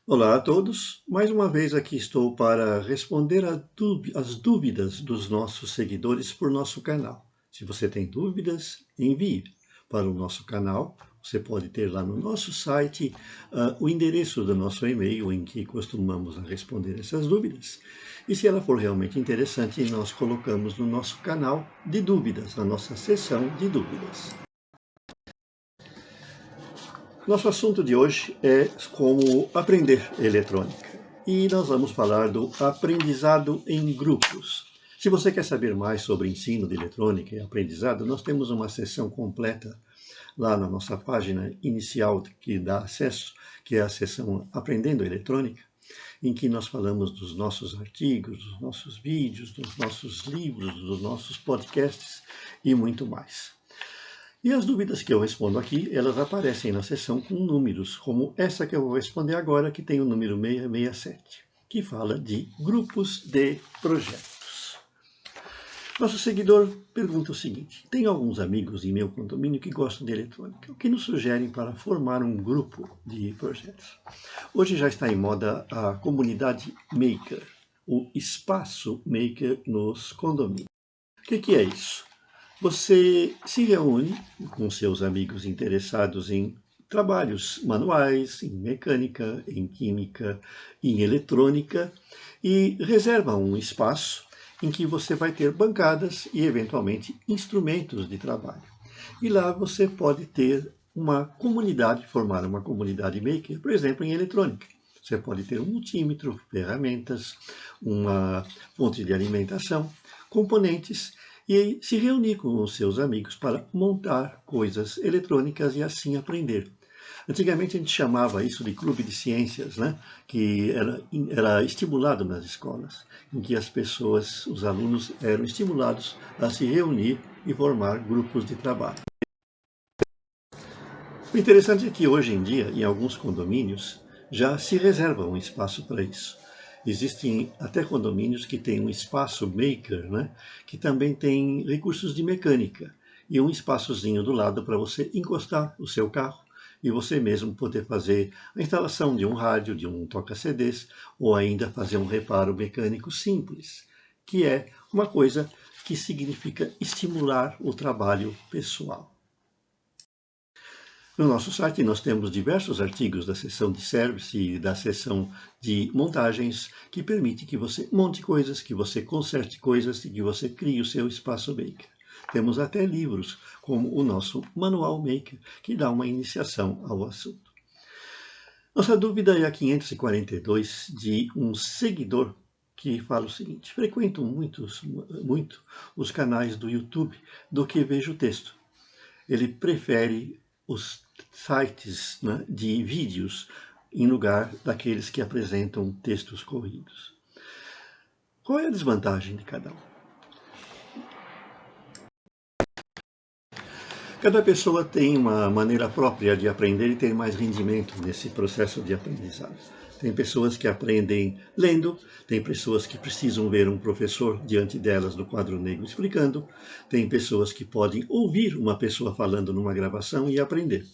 Olá a todos, mais uma vez aqui estou para responder as dúvidas dos nossos seguidores por nosso canal. Se você tem dúvidas, envie para o nosso canal. Você pode ter lá no nosso site o endereço do nosso e-mail em que costumamos responder essas dúvidas. E se ela for realmente interessante, nós colocamos no nosso canal de dúvidas, na nossa seção de dúvidas. Nosso assunto de hoje é como aprender eletrônica. E nós vamos falar do aprendizado em grupos. Se você quer saber mais sobre ensino de eletrônica e aprendizado, nós temos uma sessão completa lá na nossa página inicial que dá acesso, que é a sessão Aprendendo Eletrônica, em que nós falamos dos nossos artigos, dos nossos vídeos, dos nossos livros, dos nossos podcasts e muito mais. E as dúvidas que eu respondo aqui, elas aparecem na seção com números, como essa que eu vou responder agora, que tem o número 667, que fala de grupos de projetos. Nosso seguidor pergunta o seguinte: tenho alguns amigos em meu condomínio que gostam de eletrônica. O que nos sugerem para formar um grupo de projetos? Hoje já está em moda a comunidade maker, o espaço maker nos condomínios. O que é isso? Você se reúne com seus amigos interessados em trabalhos manuais, em mecânica, em química, em eletrônica e reserva um espaço em que você vai ter bancadas e, eventualmente, instrumentos de trabalho. E lá você pode ter uma comunidade, formar uma comunidade maker, por exemplo, em eletrônica. Você pode ter um multímetro, ferramentas, uma fonte de alimentação, componentes e se reunir com os seus amigos para montar coisas eletrônicas e assim aprender. Antigamente a gente chamava isso de clube de ciências, né? Que era estimulado nas escolas, em que as pessoas, os alunos eram estimulados a se reunir e formar grupos de trabalho. O interessante é que hoje em dia, em alguns condomínios, já se reserva um espaço para isso. Existem até condomínios que têm um espaço maker, né, que também tem recursos de mecânica e um espaçozinho do lado para você encostar o seu carro e você mesmo poder fazer a instalação de um rádio, de um toca-CDs ou ainda fazer um reparo mecânico simples, que é uma coisa que significa estimular o trabalho pessoal. No nosso site nós temos diversos artigos da seção de service e da seção de montagens que permite que você monte coisas, que você conserte coisas e que você crie o seu espaço maker. Temos até livros, como o nosso Manual Maker, que dá uma iniciação ao assunto. Nossa dúvida é a 542 de um seguidor que fala o seguinte: frequento muito os canais do YouTube do que vejo texto. Ele prefere os sites, né, de vídeos em lugar daqueles que apresentam textos corridos. Qual é a desvantagem de cada um? Cada pessoa tem uma maneira própria de aprender e ter mais rendimento nesse processo de aprendizado. Tem pessoas que aprendem lendo, tem pessoas que precisam ver um professor diante delas no quadro negro explicando, tem pessoas que podem ouvir uma pessoa falando numa gravação e aprender.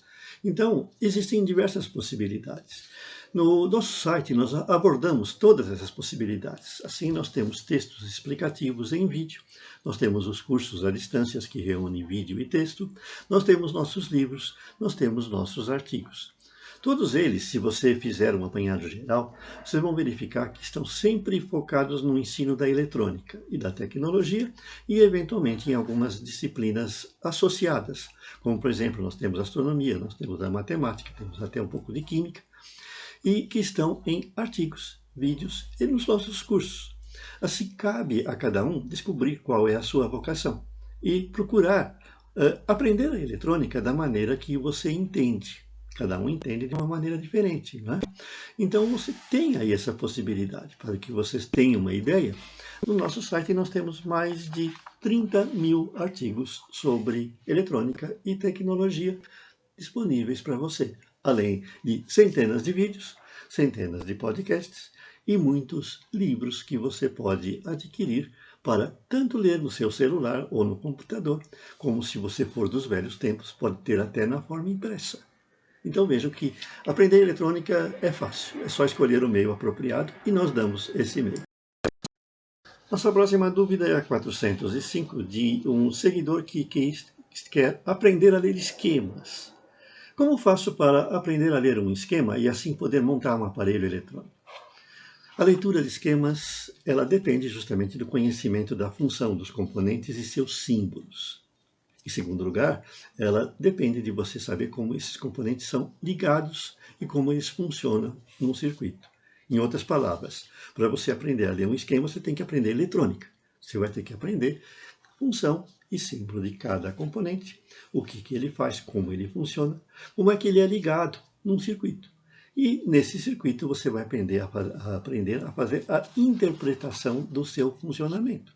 Então, existem diversas possibilidades. No nosso site, nós abordamos todas essas possibilidades. Assim, nós temos textos explicativos em vídeo, nós temos os cursos à distância que reúnem vídeo e texto, nós temos nossos livros, nós temos nossos artigos. Todos eles, se você fizer um apanhado geral, vocês vão verificar que estão sempre focados no ensino da eletrônica e da tecnologia e, eventualmente, em algumas disciplinas associadas, como, por exemplo, nós temos astronomia, nós temos a matemática, temos até um pouco de química, e que estão em artigos, vídeos e nos nossos cursos. Assim, cabe a cada um descobrir qual é a sua vocação e procurar aprender a eletrônica da maneira que você entende. Cada um entende de uma maneira diferente, né? Então você tem aí essa possibilidade. Para que vocês tenham uma ideia, no nosso site nós temos mais de 30 mil artigos sobre eletrônica e tecnologia disponíveis para você, além de centenas de vídeos, centenas de podcasts e muitos livros que você pode adquirir para tanto ler no seu celular ou no computador, como se você for dos velhos tempos, pode ter até na forma impressa. Então vejam que aprender eletrônica é fácil, é só escolher o meio apropriado e nós damos esse meio. Nossa próxima dúvida é a 405, de um seguidor que quer aprender a ler esquemas. Como faço para aprender a ler um esquema e assim poder montar um aparelho eletrônico? A leitura de esquemas, ela depende justamente do conhecimento da função dos componentes e seus símbolos. Em segundo lugar, ela depende de você saber como esses componentes são ligados e como eles funcionam num circuito. Em outras palavras, para você aprender a ler um esquema, você tem que aprender eletrônica. Você vai ter que aprender função e símbolo de cada componente, o que ele faz, como ele funciona, como é que ele é ligado num circuito. E nesse circuito você vai aprender a fazer a interpretação do seu funcionamento.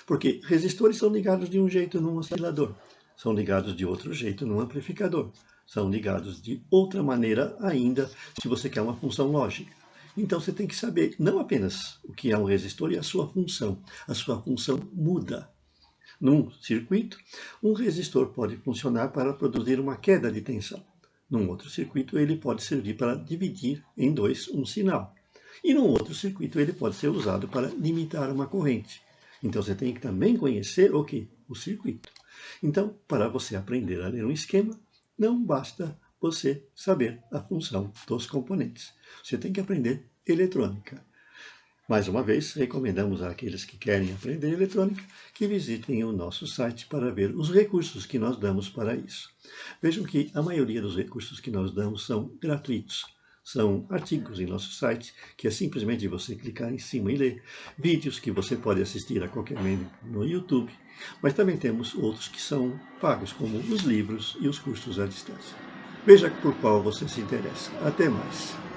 Porque resistores são ligados de um jeito num oscilador, são ligados de outro jeito num amplificador, são ligados de outra maneira ainda se você quer uma função lógica. Então você tem que saber não apenas o que é um resistor e a sua função. A sua função muda. Num circuito, um resistor pode funcionar para produzir uma queda de tensão. Num outro circuito, ele pode servir para dividir em dois um sinal. E num outro circuito, ele pode ser usado para limitar uma corrente. Então você tem que também conhecer o que? O circuito. Então, para você aprender a ler um esquema, não basta você saber a função dos componentes. Você tem que aprender eletrônica. Mais uma vez, recomendamos àqueles que querem aprender eletrônica que visitem o nosso site para ver os recursos que nós damos para isso. Vejam que a maioria dos recursos que nós damos são gratuitos. São artigos em nosso site, que é simplesmente você clicar em cima e ler. Vídeos que você pode assistir a qualquer momento no YouTube. Mas também temos outros que são pagos, como os livros e os cursos à distância. Veja por qual você se interessa. Até mais!